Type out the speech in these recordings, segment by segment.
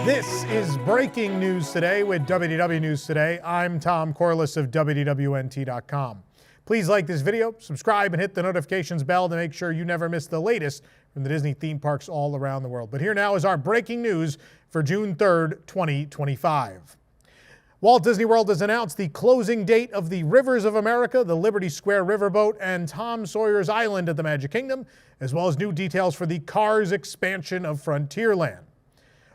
This is Breaking News Today with WDW News Today. I'm Tom Corliss of WDWNT.com. Please like this video, subscribe, and hit the notifications bell to make sure you never miss the latest from the Disney theme parks all around the world. But here now is our breaking news for June 3rd, 2025. Walt Disney World has announced the closing date of the Rivers of America, the Liberty Square Riverboat, and Tom Sawyer's Island at the Magic Kingdom, as well as new details for the Cars expansion of Frontierland.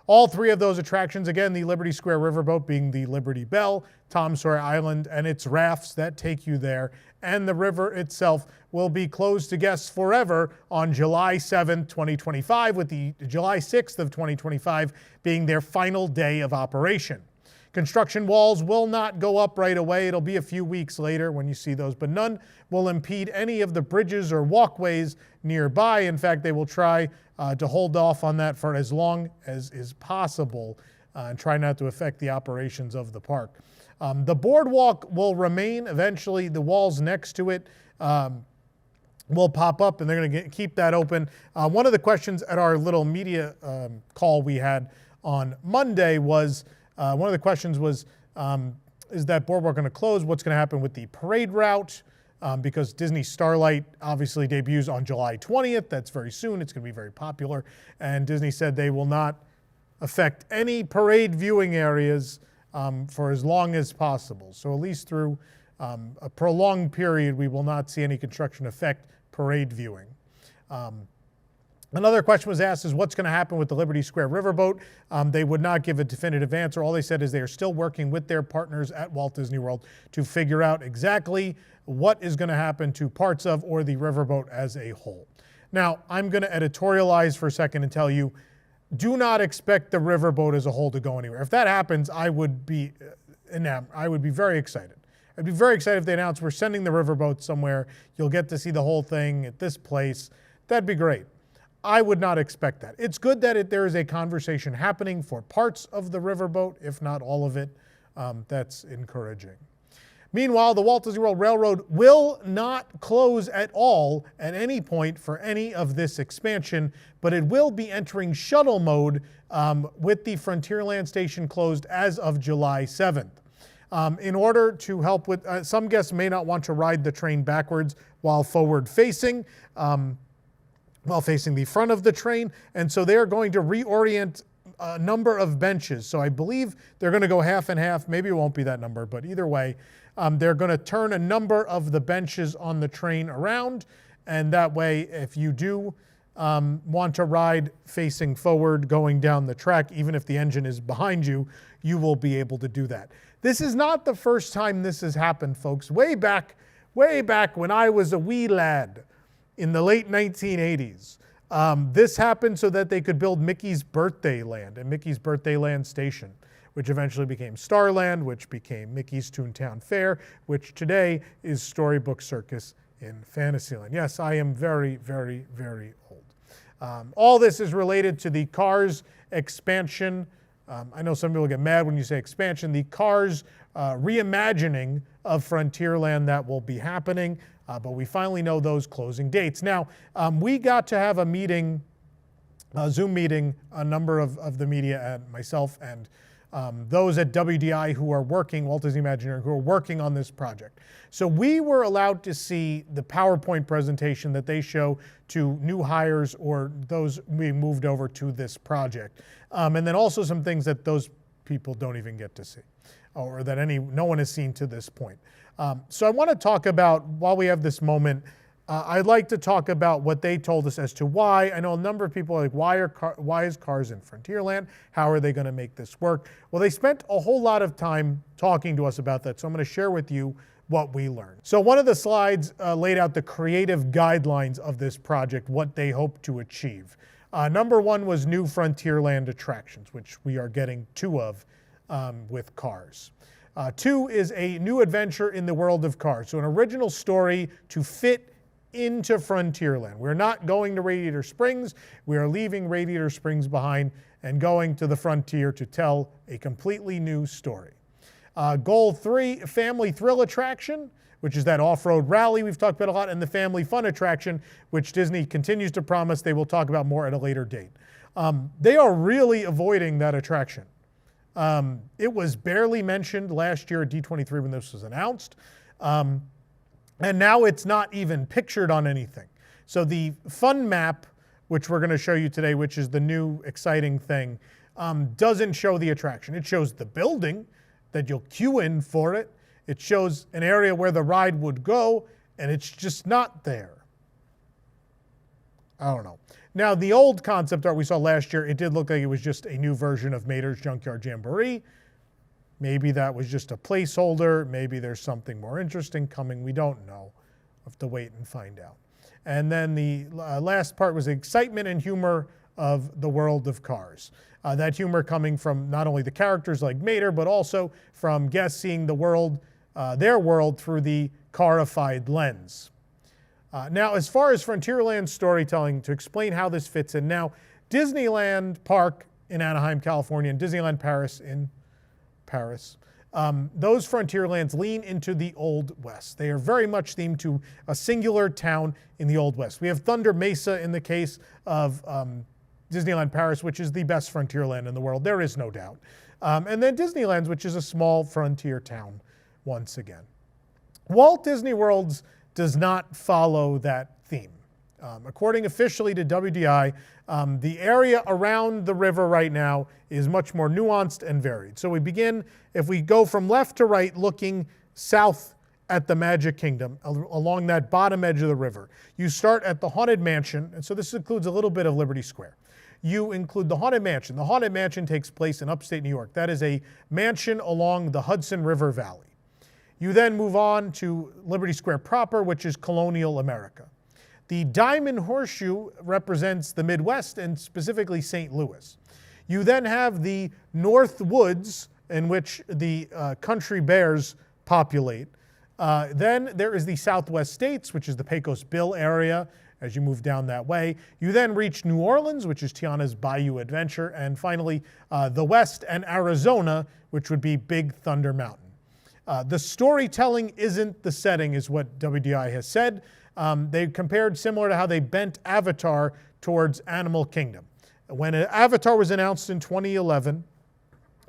All three of those attractions, again, the Liberty Square Riverboat being the Liberty Bell, Tom Sawyer Island and its rafts that take you there, and the river itself will be closed to guests forever on July 7th, 2025, with the July 6th of 2025 being their final day of operation. Construction walls will not go up right away. It'll be a few weeks later when you see those, but none will impede any of the bridges or walkways nearby. In fact, they will try to hold off on that for as long as is possible and try not to affect the operations of the park. The boardwalk will remain. Eventually, the walls next to it will pop up, and they're going to keep that open. One of the questions at our little media call we had on Monday was, one of the questions was, is that boardwalk going to close? What's going to happen with the parade route? Because Disney Starlight obviously debuts on July 20th. That's very soon. It's going to be very popular. And Disney said they will not affect any parade viewing areas for as long as possible. So at least through a prolonged period, we will not see any construction affect parade viewing. Another question was asked is what's going to happen with the Liberty Square Riverboat. They would not give a definitive answer. All they said is they are still working with their partners at Walt Disney World to figure out exactly what is going to happen to parts of or the riverboat as a whole. Now, I'm going to editorialize for a second and tell you, do not expect the riverboat as a whole to go anywhere. If that happens, I would be very excited. I'd be very excited if they announced we're sending the riverboat somewhere. You'll get to see the whole thing at this place. That'd be great. I would not expect that. It's good that there is a conversation happening for parts of the riverboat, if not all of it. That's encouraging. Meanwhile, the Walt Disney World Railroad will not close at all at any point for any of this expansion, but it will be entering shuttle mode with the Frontierland station closed as of July 7th. In order to help with, some guests may not want to ride the train backwards while forward facing. While facing the front of the train, and so they're going to reorient a number of benches. So I believe they're going to go half and half. Maybe it won't be that number, but either way, they're going to turn a number of the benches on the train around, and that way, if you do want to ride facing forward going down the track, even if the engine is behind you, you will be able to do that. This is not the first time this has happened, folks. Way back when I was a wee lad, in the late 1980s. This happened so that they could build Mickey's Birthday Land and Mickey's Birthday Land Station, which eventually became Starland, which became Mickey's Toontown Fair, which today is Storybook Circus in Fantasyland. Yes, I am very, very, very old. All this is related to the Cars expansion. I know some people get mad when you say expansion. The Cars reimagining of Frontierland that will be happening. But we finally know those closing dates. Now, we got to have a meeting, a Zoom meeting, a number of the media and myself and those at WDI who are working, Walt Disney Imagineering, who are working on this project. So we were allowed to see the PowerPoint presentation that they show to new hires or those being moved over to this project. And then also some things that those people don't even get to see or that no one has seen to this point. So I want to talk about, while we have this moment, I'd like to talk about what they told us as to why. I know a number of people are like, why is Cars in Frontierland? How are they going to make this work? Well, they spent a whole lot of time talking to us about that, so I'm going to share with you what we learned. So one of the slides laid out the creative guidelines of this project, what they hope to achieve. Number one was new Frontierland attractions, which we are getting two of with Cars. Two is a new adventure in the world of Cars. So an original story to fit into Frontierland. We're not going to Radiator Springs. We are leaving Radiator Springs behind and going to the frontier to tell a completely new story. Goal 3, family thrill attraction, which is that off-road rally we've talked about a lot, and the family fun attraction, which Disney continues to promise they will talk about more at a later date. They are really avoiding that attraction. It was barely mentioned last year at D23 when this was announced. And now it's not even pictured on anything. So the fun map, which we're going to show you today, which is the new exciting thing, doesn't show the attraction. It shows the building that you'll queue in for it. It shows an area where the ride would go, and it's just not there. I don't know. Now, the old concept art we saw last year, it did look like it was just a new version of Mater's Junkyard Jamboree. Maybe that was just a placeholder. Maybe there's something more interesting coming. We don't know. We'll have to wait and find out. And then the last part was excitement and humor of the world of Cars. That humor coming from not only the characters like Mater, but also from guests seeing the world, their world through the carified lens. Now, as far as Frontierland storytelling, to explain how this fits in, now, Disneyland Park in Anaheim, California, and Disneyland Paris in Paris, those Frontierlands lean into the Old West. They are very much themed to a singular town in the Old West. We have Thunder Mesa in the case of Disneyland Paris, which is the best Frontierland in the world. There is no doubt. And then Disneyland, which is a small frontier town once again. Walt Disney World's does not follow that theme. According officially to WDI, the area around the river right now is much more nuanced and varied. So we begin, if we go from left to right looking south at the Magic Kingdom, along that bottom edge of the river, you start at the Haunted Mansion, and so this includes a little bit of Liberty Square. You include the Haunted Mansion. The Haunted Mansion takes place in upstate New York. That is a mansion along the Hudson River Valley. You then move on to Liberty Square proper, which is colonial America. The Diamond Horseshoe represents the Midwest and specifically St. Louis. You then have the North Woods, in which the country bears populate. Then there is the Southwest States, which is the Pecos Bill area as you move down that way. You then reach New Orleans, which is Tiana's Bayou Adventure, and finally the West and Arizona, which would be Big Thunder Mountain. The storytelling isn't the setting, is what WDI has said. They compared similar to how they bent Avatar towards Animal Kingdom. When Avatar was announced in 2011,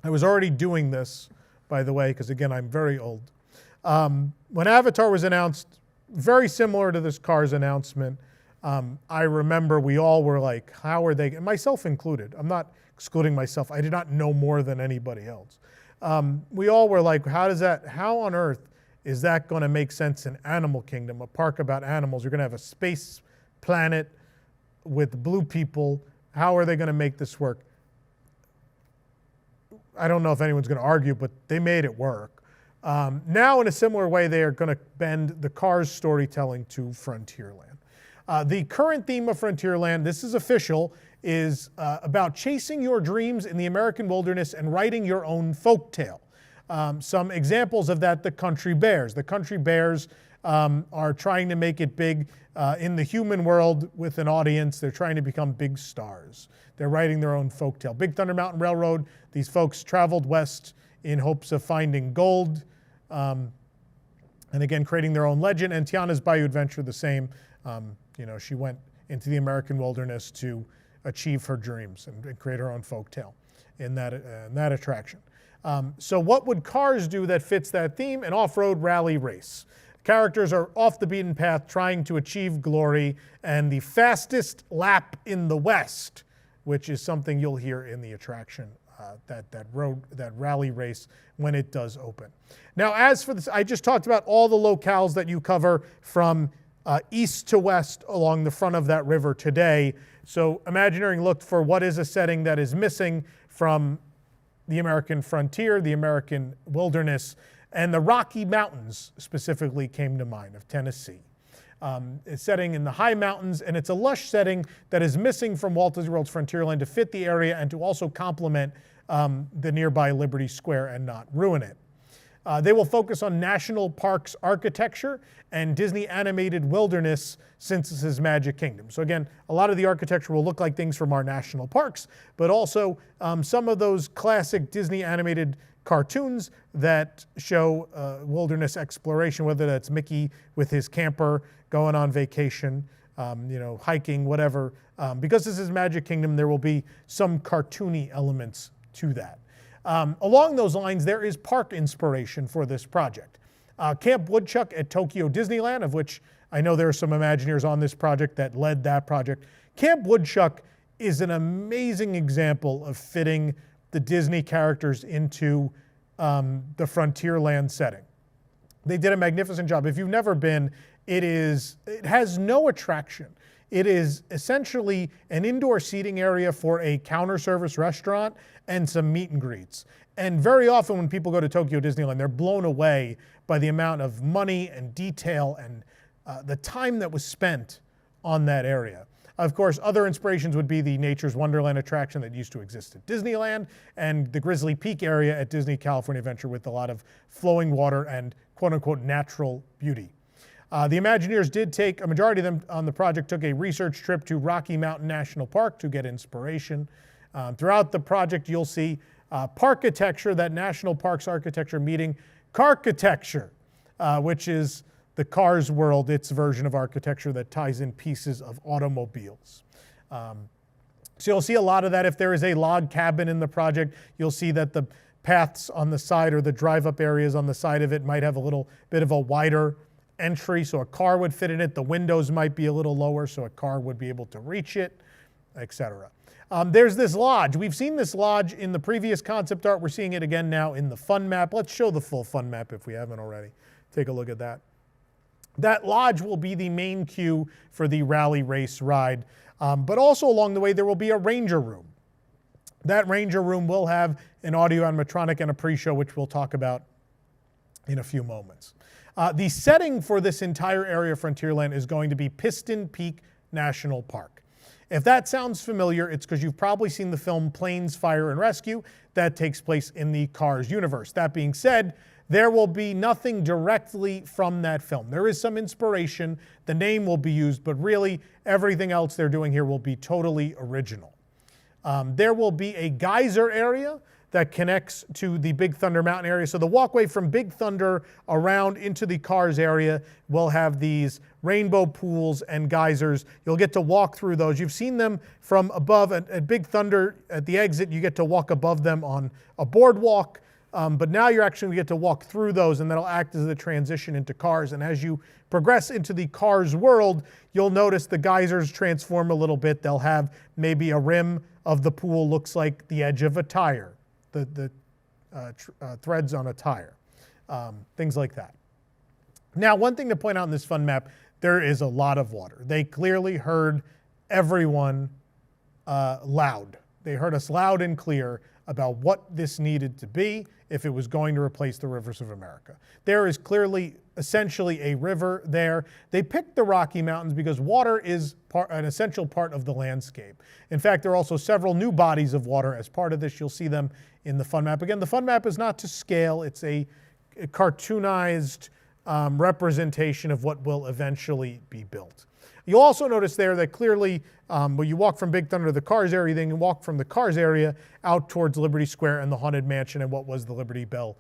I was already doing this, by the way, because again, I'm very old. When Avatar was announced, very similar to this Cars announcement, I remember we all were like, how are they, and myself included. I'm not excluding myself. I did not know more than anybody else. We all were like, how on earth is that going to make sense in Animal Kingdom, a park about animals? You're going to have a space planet with blue people. How are they going to make this work? I don't know if anyone's going to argue, but they made it work. Now, in a similar way, they are going to bend the Cars storytelling to Frontierland. The current theme of Frontierland, this is official, is about chasing your dreams in the American wilderness and writing your own folktale. Some examples of that, the Country Bears. The Country Bears are trying to make it big in the human world with an audience. They're trying to become big stars. They're writing their own folktale. Big Thunder Mountain Railroad, these folks traveled west in hopes of finding gold, and again, creating their own legend. And Tiana's Bayou Adventure, the same. She went into the American wilderness to achieve her dreams and create her own folktale in that attraction. So what would Cars do that fits that theme? An off-road rally race. Characters are off the beaten path trying to achieve glory, and the fastest lap in the West, which is something you'll hear in the attraction, that rally race when it does open. Now, as for this, I just talked about all the locales that you cover from east to west along the front of that river today. So Imagineering looked for what is a setting that is missing from the American frontier, the American wilderness, and the Rocky Mountains specifically came to mind of Tennessee. It's setting in the high mountains, and it's a lush setting that is missing from Walt Disney World's Frontierland to fit the area and to also complement the nearby Liberty Square and not ruin it. They will focus on national parks architecture and Disney animated wilderness since this is Magic Kingdom. So again, a lot of the architecture will look like things from our national parks, but also some of those classic Disney animated cartoons that show wilderness exploration, whether that's Mickey with his camper going on vacation, hiking, whatever. Because this is Magic Kingdom, there will be some cartoony elements to that. Along those lines, there is park inspiration for this project. Camp Woodchuck at Tokyo Disneyland, of which I know there are some Imagineers on this project that led that project. Camp Woodchuck is an amazing example of fitting the Disney characters into the Frontierland setting. They did a magnificent job. If you've never been, it has no attraction. It is essentially an indoor seating area for a counter service restaurant and some meet and greets. And very often when people go to Tokyo Disneyland, they're blown away by the amount of money and detail and the time that was spent on that area. Of course, other inspirations would be the Nature's Wonderland attraction that used to exist at Disneyland and the Grizzly Peak area at Disney California Adventure with a lot of flowing water and quote-unquote natural beauty. The Imagineers did take, a majority of them on the project took a research trip to Rocky Mountain National Park to get inspiration. Throughout the project, you'll see parkitecture, that national parks architecture meeting carkitecture, which is the Cars world, its version of architecture that ties in pieces of automobiles. So you'll see a lot of that. If there is a log cabin in the project, you'll see that the paths on the side or the drive-up areas on the side of it might have a little bit of a wider entry, so a car would fit in it. The windows might be a little lower, so a car would be able to reach it, etc. There's this lodge. We've seen this lodge in the previous concept art. We're seeing it again now in the fun map. Let's show the full fun map if we haven't already. Take a look at that. That lodge will be the main queue for the rally race ride, but also along the way there will be a ranger room. That ranger room will have an audio animatronic and a pre-show, which we'll talk about in a few moments. The setting for this entire area of Frontierland is going to be Piston Peak National Park. If that sounds familiar, it's because you've probably seen the film Planes, Fire, and Rescue that takes place in the Cars universe. That being said, there will be nothing directly from that film. There is some inspiration, the name will be used, but really everything else they're doing here will be totally original. There will be a geyser area that connects to the Big Thunder Mountain area. So the walkway from Big Thunder around into the Cars area will have these rainbow pools and geysers. You'll get to walk through those. You've seen them from above at Big Thunder. At the exit, you get to walk above them on a boardwalk. But now you're actually going to get to walk through those, and that'll act as the transition into Cars. And as you progress into the Cars world, you'll notice the geysers transform a little bit. They'll have maybe a rim of the pool looks like the edge of a tire, the threads on a tire, things like that. Now, one thing to point out in this fun map, there is a lot of water. They clearly heard everyone loud. They heard us loud and clear about what this needed to be if it was going to replace the rivers of America. There is clearly essentially a river there. They picked the Rocky Mountains because water is an essential part of the landscape. In fact, there are also several new bodies of water as part of this. You'll see them in the fun map. Again, the fun map is not to scale. It's a cartoonized representation of what will eventually be built. You'll also notice there that clearly when you walk from Big Thunder to the Cars area, then you walk from the Cars area out towards Liberty Square and the Haunted Mansion and what was the Liberty Bell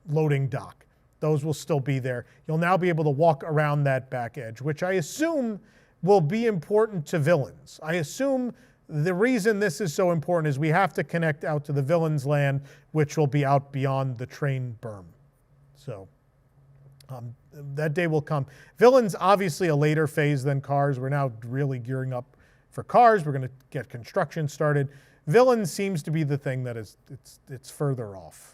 loading dock. Those will still be there. You'll now be able to walk around that back edge, which I assume will be important to villains. I assume the reason this is so important is we have to connect out to the villains' land, which will be out beyond the train berm. So that day will come. Villains, obviously a later phase than Cars. We're now really gearing up for Cars. We're going to get construction started. Villains seems to be the thing that is it's further off.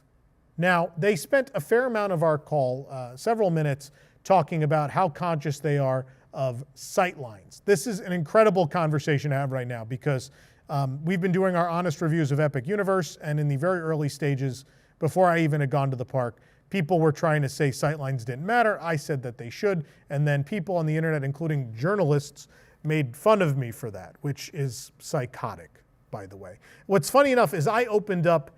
Now, they spent a fair amount of our call, several minutes, talking about how conscious they are of Sightlines. This is an incredible conversation to have right now because we've been doing our honest reviews of Epic Universe, and in the very early stages, before I even had gone to the park, people were trying to say Sightlines didn't matter. I said that they should, and then people on the internet, including journalists, made fun of me for that, which is psychotic, by the way. What's funny enough is I opened up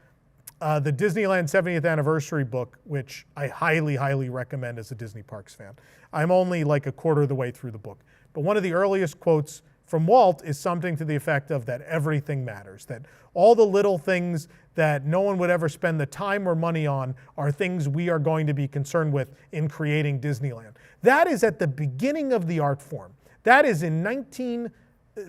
the Disneyland 70th Anniversary book, which I highly, highly recommend as a Disney Parks fan. I'm only like a quarter of the way through the book. But one of the earliest quotes from Walt is something to the effect of that everything matters, that all the little things that no one would ever spend the time or money on are things we are going to be concerned with in creating Disneyland. That is at the beginning of the art form. That is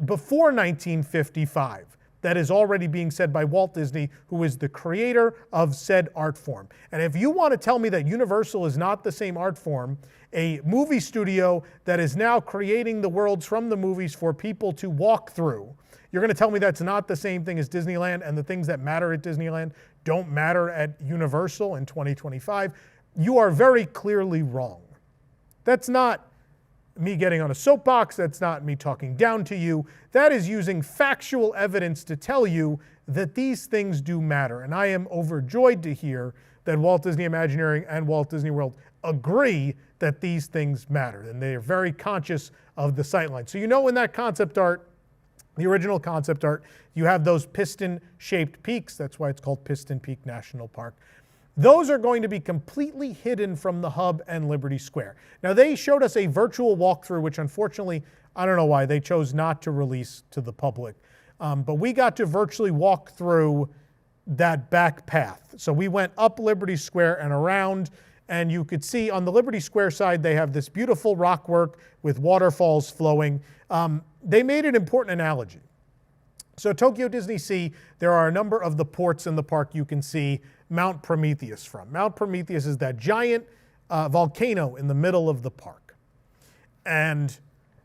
before 1955. That is already being said by Walt Disney, who is the creator of said art form. And if you want to tell me that Universal is not the same art form, a movie studio that is now creating the worlds from the movies for people to walk through, you're going to tell me that's not the same thing as Disneyland, and the things that matter at Disneyland don't matter at Universal in 2025? You are very clearly wrong. That's not me getting on a soapbox. That's not me talking down to you. That is using factual evidence to tell you that these things do matter. And I am overjoyed to hear that Walt Disney Imagineering and Walt Disney World agree that these things matter. And they are very conscious of the Sightlines. So you know in that concept art, the original concept art, you have those piston-shaped peaks. That's why it's called Piston Peak National Park. Those are going to be completely hidden from the hub and Liberty Square. Now, they showed us a virtual walkthrough, which unfortunately, I don't know why, they chose not to release to the public. But we got to virtually walk through that back path. So we went up Liberty Square and around, and you could see on the Liberty Square side, they have this beautiful rock work with waterfalls flowing. They made an important analogy. So Tokyo Disney Sea, there are a number of the ports in the park you can see Mount Prometheus from. Mount Prometheus is that giant volcano in the middle of the park. And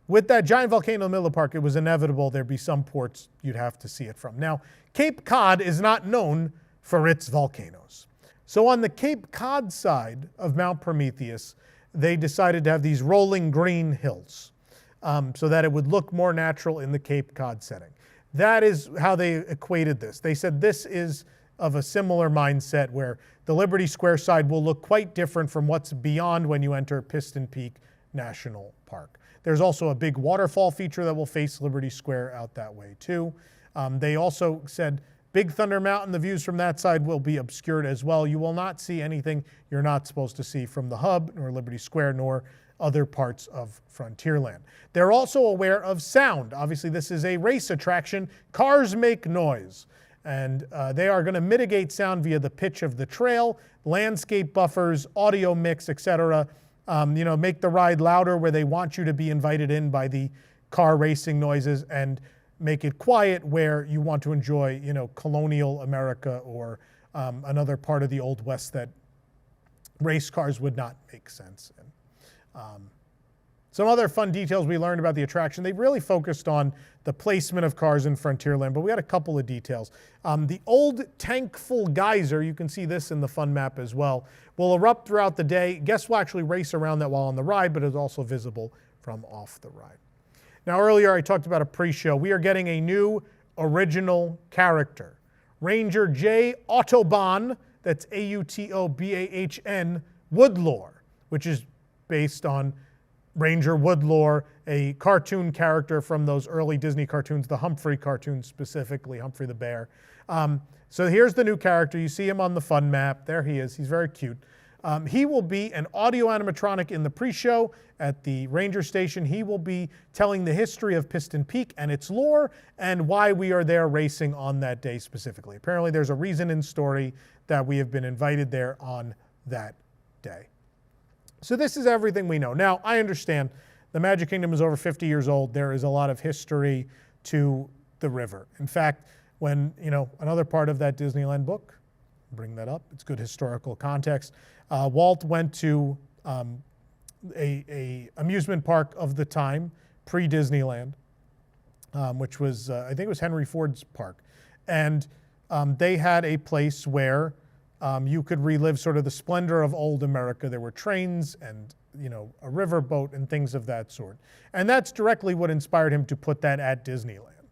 with that giant volcano in the middle of the park, it was inevitable there'd be some ports you'd have to see it from. Now, Cape Cod is not known for its volcanoes. So on the Cape Cod side of Mount Prometheus, they decided to have these rolling green hills so that it would look more natural in the Cape Cod setting. That is how they equated this. They said this is of a similar mindset where the Liberty Square side will look quite different from what's beyond when you enter Piston Peak National Park. There's also a big waterfall feature that will face Liberty Square out that way too. They also said Big Thunder Mountain, the views from that side will be obscured as well. You will not see anything you're not supposed to see from the hub, nor Liberty Square, nor other parts of Frontierland. They're also aware of sound. Obviously, this is a race attraction. Cars make noise. And they are going to mitigate sound via the pitch of the trail, landscape buffers, audio mix, etc. Make the ride louder where they want you to be invited in by the car racing noises, and make it quiet where you want to enjoy, colonial America or another part of the Old West that race cars would not make sense in. Some other fun details we learned about the attraction. They really focused on the placement of cars in Frontierland, but we had a couple of details. The old tankful geyser, you can see this in the fun map as well, will erupt throughout the day. Guests will actually race around that while on the ride, but it's also visible from off the ride. Now earlier I talked about a pre-show. We are getting a new original character. Ranger J. Autobahn, that's A-U-T-O-B-A-H-N, Woodlore, which is based on Ranger Woodlore, a cartoon character from those early Disney cartoons, the Humphrey cartoons specifically, Humphrey the Bear. So here's the new character. You see him on the fun map. There he is. He's very cute. He will be an audio animatronic in the pre-show at the Ranger Station. He will be telling the history of Piston Peak and its lore and why we are there racing on that day specifically. Apparently there's a reason in story that we have been invited there on that day. So this is everything we know. Now, I understand the Magic Kingdom is over 50 years old. There is a lot of history to the river. In fact, when, another part of that Disneyland book, bring that up, it's good historical context. Walt went to a amusement park of the time, pre-Disneyland, which was, I think it was Henry Ford's park. And they had a place where you could relive sort of the splendor of old America. There were trains and, a riverboat and things of that sort. And that's directly what inspired him to put that at Disneyland.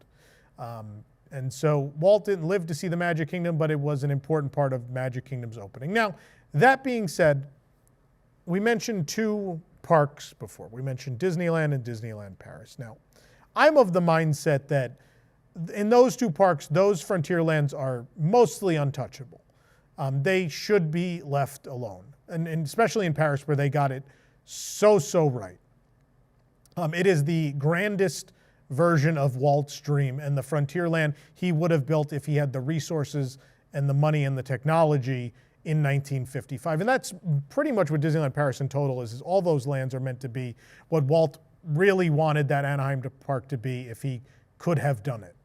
And so Walt didn't live to see the Magic Kingdom, but it was an important part of Magic Kingdom's opening. Now, that being said, we mentioned two parks before. We mentioned Disneyland and Disneyland Paris. Now, I'm of the mindset that in those two parks, those Frontierlands are mostly untouchable. They should be left alone, and especially in Paris where they got it so right. It is the grandest version of Walt's dream, and the Frontierland he would have built if he had the resources and the money and the technology in 1955. And that's pretty much what Disneyland Paris in total is all those lands are meant to be what Walt really wanted that Anaheim park to be if he could have done it.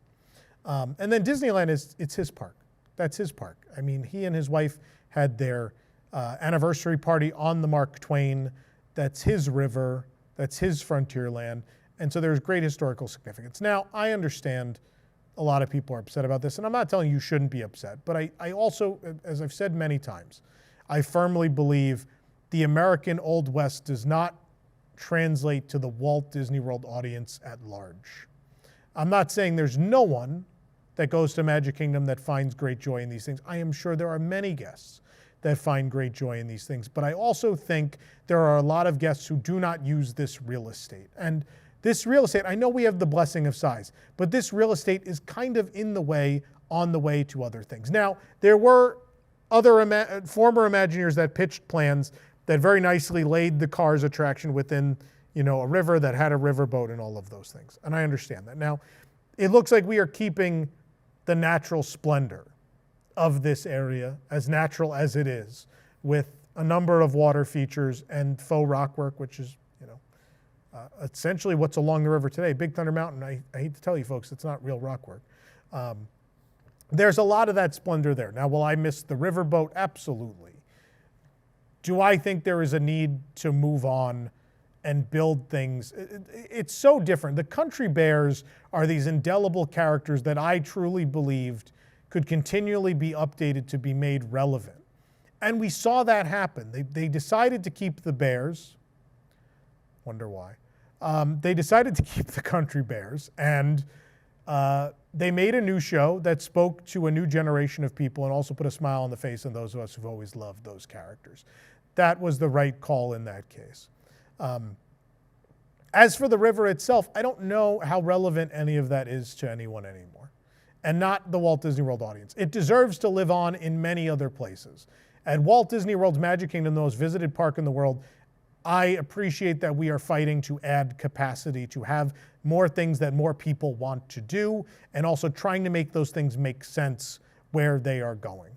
And then Disneyland it's his park. That's his park. I mean, he and his wife had their anniversary party on the Mark Twain. That's his river. That's his Frontierland. And so there's great historical significance. Now, I understand a lot of people are upset about this, and I'm not telling you shouldn't be upset, but I also, as I've said many times, I firmly believe the American Old West does not translate to the Walt Disney World audience at large. I'm not saying there's no one that goes to Magic Kingdom that finds great joy in these things. I am sure there are many guests that find great joy in these things, but I also think there are a lot of guests who do not use this real estate. And this real estate, I know we have the blessing of size, but this real estate is kind of in the way, on the way to other things. Now, there were other former Imagineers that pitched plans that very nicely laid the Cars attraction within, a river that had a riverboat and all of those things. And I understand that. Now, it looks like we are keeping the natural splendor of this area, as natural as it is, with a number of water features and faux rockwork, which is, essentially what's along the river today. Big Thunder Mountain, I hate to tell you folks, it's not real rockwork. There's a lot of that splendor there. Now, will I miss the riverboat? Absolutely. Do I think there is a need to move on and build things? It's so different. The Country Bears are these indelible characters that I truly believed could continually be updated to be made relevant. And we saw that happen. They decided to keep the Bears. Wonder why. They decided to keep the Country Bears, and they made a new show that spoke to a new generation of people and also put a smile on the face of those of us who've always loved those characters. That was the right call in that case. As for the river itself, I don't know how relevant any of that is to anyone anymore, and not the Walt Disney World audience. It deserves to live on in many other places. At Walt Disney World's Magic Kingdom, the most visited park in the world, I appreciate that we are fighting to add capacity, to have more things that more people want to do, and also trying to make those things make sense where they are going.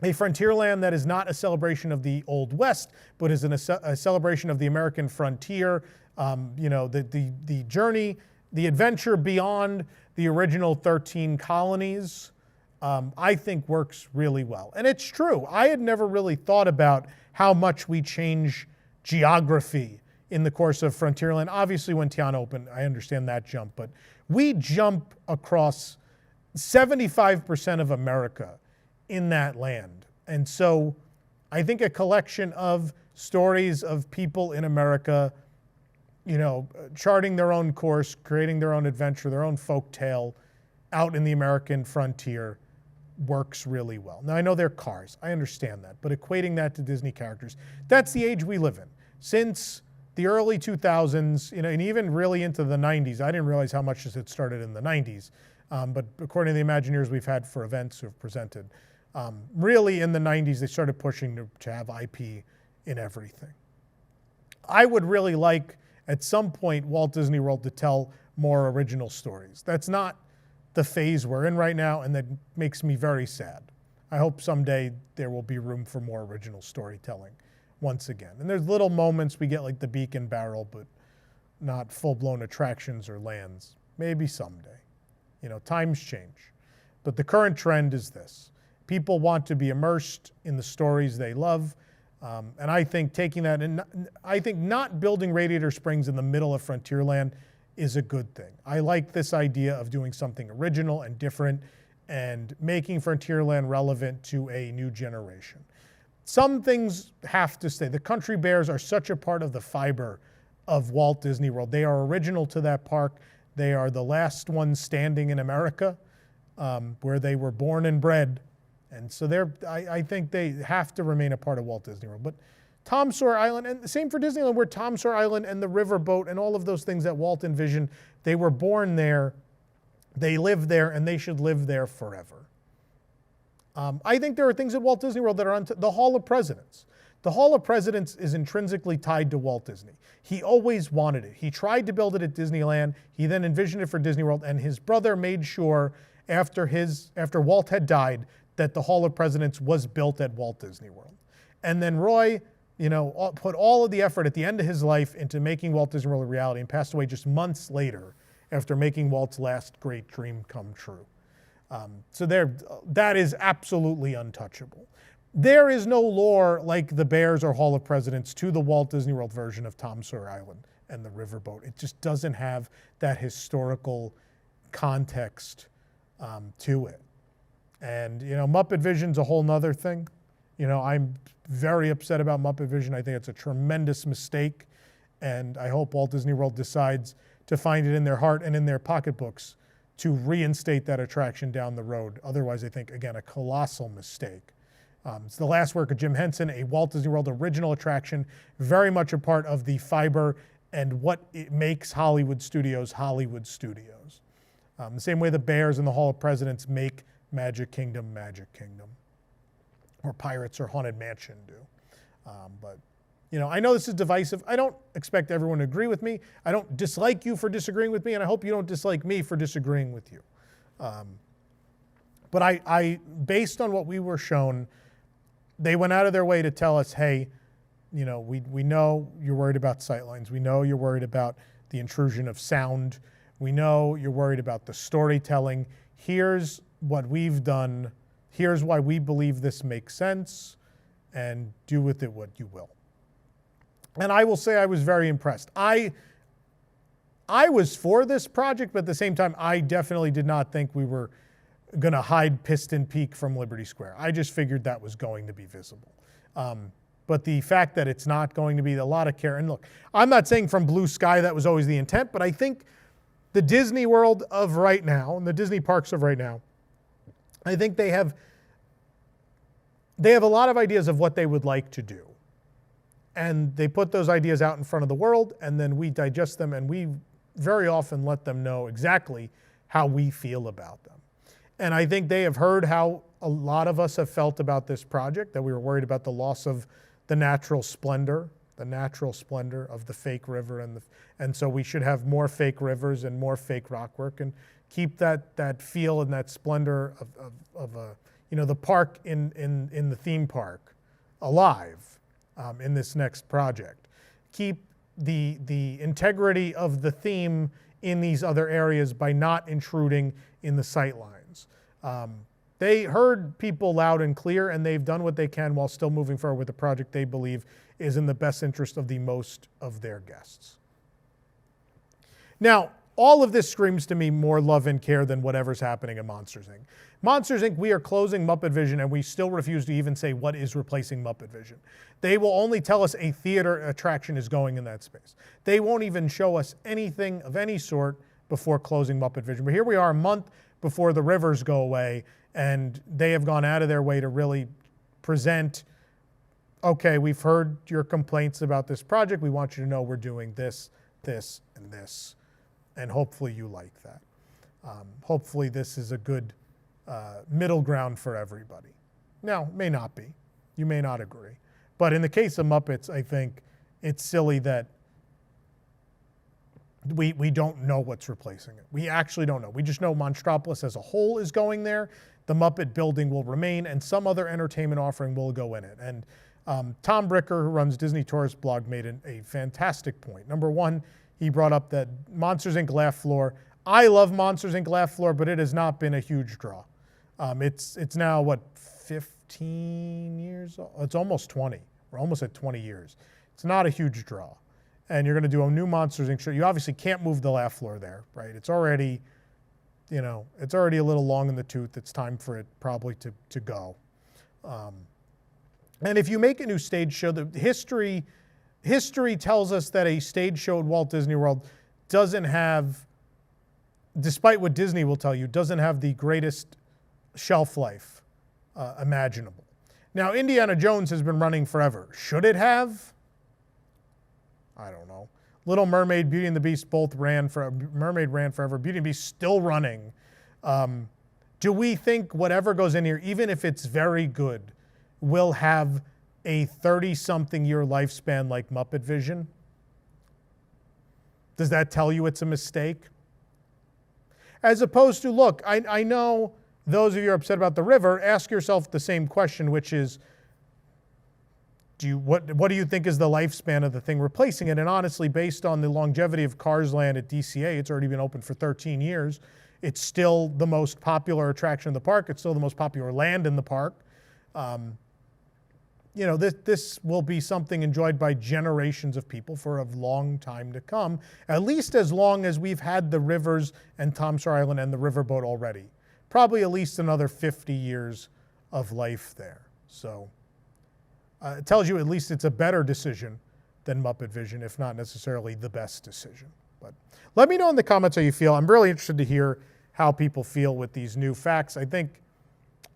A Frontierland that is not a celebration of the Old West, but is a celebration of the American frontier, the journey, the adventure beyond the original 13 colonies, I think works really well. And it's true. I had never really thought about how much we change geography in the course of Frontierland. Obviously, when Tiana opened, I understand that jump, but we jump across 75% of America in that land. And so I think a collection of stories of people in America, charting their own course, creating their own adventure, their own folk tale out in the American frontier works really well. Now, I know they're Cars. I understand that. But equating that to Disney characters, that's the age we live in. Since the early 2000s, and even really into the 90s, I didn't realize how much this had started in the 90s. But according to the Imagineers we've had for events who have presented, really in the 90s, they started pushing to have IP in everything. I would really like, at some point, Walt Disney World to tell more original stories. That's not the phase we're in right now, and that makes me very sad. I hope someday there will be room for more original storytelling once again. And there's little moments we get like the Beacon Barrel, but not full-blown attractions or lands. Maybe someday. Times change. But the current trend is this. People want to be immersed in the stories they love. And I think taking that, and I think not building Radiator Springs in the middle of Frontierland is a good thing. I like this idea of doing something original and different and making Frontierland relevant to a new generation. Some things have to stay. The Country Bears are such a part of the fiber of Walt Disney World. They are original to that park. They are the last ones standing in America, where they were born and bred. And so I think they have to remain a part of Walt Disney World. But Tom Sawyer Island, and the same for Disneyland, where Tom Sawyer Island and the Riverboat and all of those things that Walt envisioned, they were born there, they live there, and they should live there forever. I think there are things at Walt Disney World that are the Hall of Presidents. The Hall of Presidents is intrinsically tied to Walt Disney. He always wanted it. He tried to build it at Disneyland. He then envisioned it for Disney World, and his brother made sure after Walt had died that the Hall of Presidents was built at Walt Disney World. And then Roy put all of the effort at the end of his life into making Walt Disney World a reality and passed away just months later after making Walt's last great dream come true. So that is absolutely untouchable. There is no lore like the Bears or Hall of Presidents to the Walt Disney World version of Tom Sawyer Island and the Riverboat. It just doesn't have that historical context to it. And, Muppet Vision's a whole nother thing. I'm very upset about Muppet Vision. I think it's a tremendous mistake. And I hope Walt Disney World decides to find it in their heart and in their pocketbooks to reinstate that attraction down the road. Otherwise, I think, again, a colossal mistake. It's the last work of Jim Henson, a Walt Disney World original attraction, very much a part of the fiber and what it makes Hollywood Studios, Hollywood Studios. The same way the Bears and the Hall of Presidents make Magic Kingdom, Magic Kingdom, or Pirates or Haunted Mansion do. But I know this is divisive. I don't expect everyone to agree with me. I don't dislike you for disagreeing with me, and I hope you don't dislike me for disagreeing with you. But I, based on what we were shown, they went out of their way to tell us, hey, we know you're worried about sightlines. We know you're worried about the intrusion of sound. We know you're worried about the storytelling. Here's what we've done. Here's why we believe this makes sense, and do with it what you will. And I will say I was very impressed. I was for this project, but at the same time, I definitely did not think we were going to hide Piston Peak from Liberty Square. I just figured that was going to be visible. But the fact that it's not going to be, a lot of care. And look, I'm not saying from blue sky that was always the intent, but I think the Disney World of right now and the Disney parks of right now, I think they have a lot of ideas of what they would like to do. And they put those ideas out in front of the world, and then we digest them, and we very often let them know exactly how we feel about them. And I think they have heard how a lot of us have felt about this project, that we were worried about the loss of the natural splendor of the fake river, and so we should have more fake rivers and more fake rockwork, and keep that feel and that splendor of the park in the theme park alive in this next project. Keep the integrity of the theme in these other areas by not intruding in the sightlines. They heard people loud and clear, and they've done what they can while still moving forward with the project they believe is in the best interest of the most of their guests. Now, all of this screams to me more love and care than whatever's happening at Monsters, Inc. Monsters, Inc., we are closing Muppet Vision, and we still refuse to even say what is replacing Muppet Vision. They will only tell us a theater attraction is going in that space. They won't even show us anything of any sort before closing Muppet Vision. But here we are a month before the rivers go away, and they have gone out of their way to really present, okay, we've heard your complaints about this project. We want you to know we're doing this, this, and this. And hopefully you like that. Hopefully this is a good middle ground for everybody. Now, it may not be. You may not agree. But in the case of Muppets, I think it's silly that we don't know what's replacing it. We actually don't know. We just know Monstropolis as a whole is going there. The Muppet building will remain, and some other entertainment offering will go in it. And Tom Bricker, who runs Disney Tourist Blog, made a fantastic point. Number one, he brought up that Monsters, Inc. Laugh Floor. I love Monsters, Inc. Laugh Floor, but it has not been a huge draw. It's now, 15 years old? It's almost 20. We're almost at 20 years. It's not a huge draw. And you're going to do a new Monsters, Inc. show. You obviously can't move the Laugh Floor there, right? It's already, it's already a little long in the tooth. It's time for it probably to go. And if you make a new stage show, the history tells us that a stage show at Walt Disney World doesn't have, despite what Disney will tell you, doesn't have the greatest shelf life imaginable. Now, Indiana Jones has been running forever. Should it have? I don't know. Little Mermaid, Beauty and the Beast both ran forever. Mermaid ran forever. Beauty and the Beast still running. Do we think whatever goes in here, even if it's very good, will have a 30-something year lifespan like Muppet Vision? Does that tell you it's a mistake? As opposed to, look, I know those of you who are upset about the river, ask yourself the same question, which is, What do you think is the lifespan of the thing replacing it? And honestly, based on the longevity of Cars Land at DCA, it's already been open for 13 years. It's still the most popular attraction in the park. It's still the most popular land in the park. You know, this will be something enjoyed by generations of people for a long time to come, at least as long as we've had the rivers and Tom Sawyer Island and the Riverboat already. Probably at least another 50 years of life there. So it tells you at least it's a better decision than Muppet Vision, if not necessarily the best decision. But let me know in the comments how you feel. I'm really interested to hear how people feel with these new facts.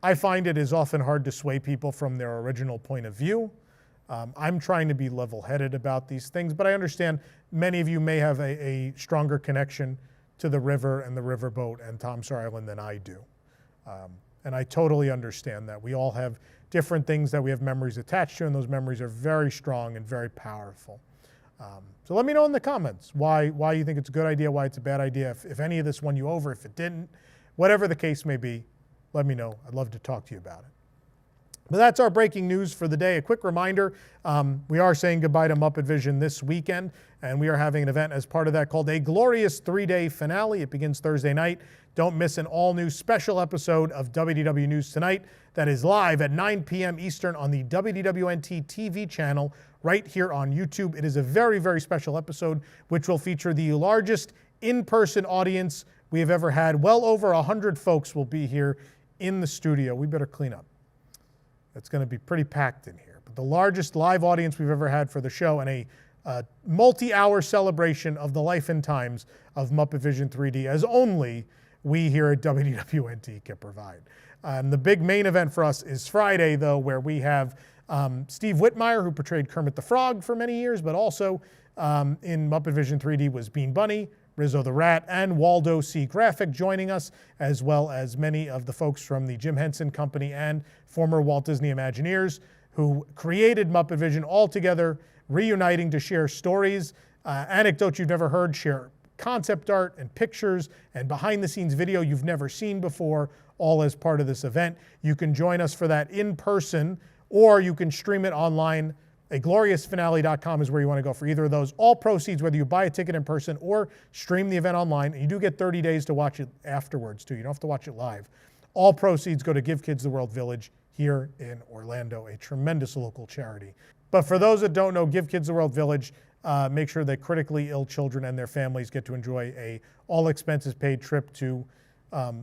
I find it is often hard to sway people from their original point of view. I'm trying to be level-headed about these things, but I understand many of you may have a stronger connection to the river and the Riverboat and Tom Sawyer Island than I do. And I totally understand that. We all have different things that we have memories attached to, and those memories are very strong and very powerful. So let me know in the comments why you think it's a good idea, why it's a bad idea, if any of this won you over, if it didn't, whatever the case may be. Let me know. I'd love to talk to you about it. But that's our breaking news for the day. A quick reminder, we are saying goodbye to Muppet Vision this weekend, and we are having an event as part of that called a glorious 3-day finale. It begins Thursday night. Don't miss an all-new special episode of WDW News Tonight that is live at 9 p.m. Eastern on the WDWNT TV channel right here on YouTube. It is a very, very special episode which will feature the largest in-person audience we have ever had. Well over 100 folks will be here in the studio. We better clean up. It's going to be pretty packed in here. But the largest live audience we've ever had for the show, and a multi-hour celebration of the life and times of Muppet Vision 3D as only we here at WDWNT can provide. The big main event for us is Friday, though, where we have Steve Whitmire, who portrayed Kermit the Frog for many years, but also in Muppet Vision 3D was Bean Bunny, Rizzo the Rat, and Waldo C. Graphic joining us, as well as many of the folks from the Jim Henson Company and former Walt Disney Imagineers who created Muppet Vision all together, reuniting to share stories, anecdotes you've never heard, share concept art and pictures and behind-the-scenes video you've never seen before, all as part of this event. You can join us for that in person, or you can stream it online. agloriousfinale.com is where you want to go for either of those. All proceeds, whether you buy a ticket in person or stream the event online, and you do get 30 days to watch it afterwards too. You don't have to watch it live. All proceeds go to Give Kids the World Village here in Orlando, a tremendous local charity. But for those that don't know, Give Kids the World Village, make sure that critically ill children and their families get to enjoy a all expenses paid trip to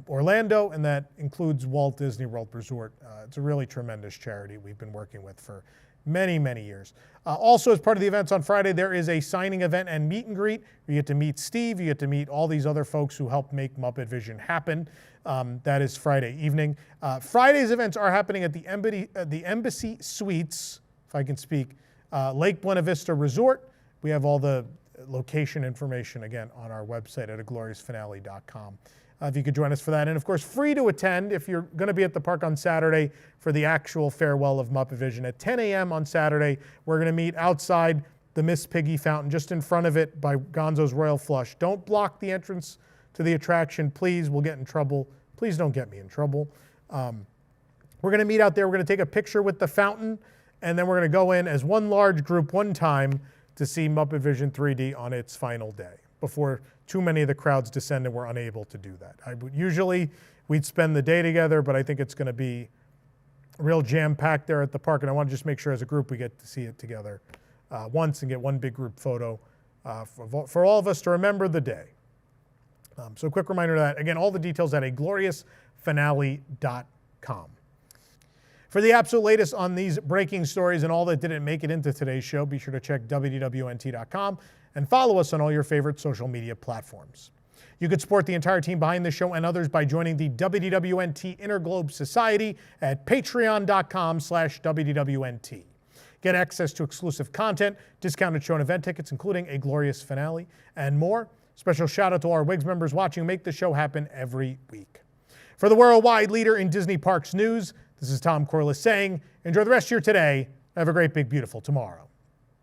Orlando, and that includes Walt Disney World Resort. It's a really tremendous charity we've been working with for many, many years. Also, as part of the events on Friday, there is a signing event and meet and greet. You get to meet Steve. You get to meet all these other folks who helped make Muppet Vision happen. That is Friday evening. Friday's events are happening at the Embassy Suites, if I can speak, Lake Buena Vista Resort. We have all the location information, again, on our website at agloriousfinale.com. If you could join us for that. And of course, free to attend if you're going to be at the park on Saturday for the actual farewell of Muppet Vision. At 10 a.m. on Saturday, we're going to meet outside the Miss Piggy fountain, just in front of it by Gonzo's Royal Flush. Don't block the entrance to the attraction, please. We'll get in trouble. Please don't get me in trouble. We're going to meet out there. We're going to take a picture with the fountain, and then we're going to go in as one large group one time to see Muppet Vision 3D on its final day before too many of the crowds descend and we're unable to do that. Usually we'd spend the day together, but I think it's going to be real jam-packed there at the park, and I want to just make sure as a group we get to see it together once and get one big group photo for all of us to remember the day. So a quick reminder of that. Again, all the details at agloriousfinale.com. For the absolute latest on these breaking stories and all that didn't make it into today's show, be sure to check WDWNT.com and follow us on all your favorite social media platforms. You could support the entire team behind this show and others by joining the WDWNT Interglobe Society at patreon.com/WDWNT. Get access to exclusive content, discounted show and event tickets, including a glorious finale, and more. Special shout out to our WIGS members watching who make the show happen every week. For the worldwide leader in Disney Parks news, this is Tom Corliss saying, enjoy the rest of your today. Have a great, big, beautiful tomorrow.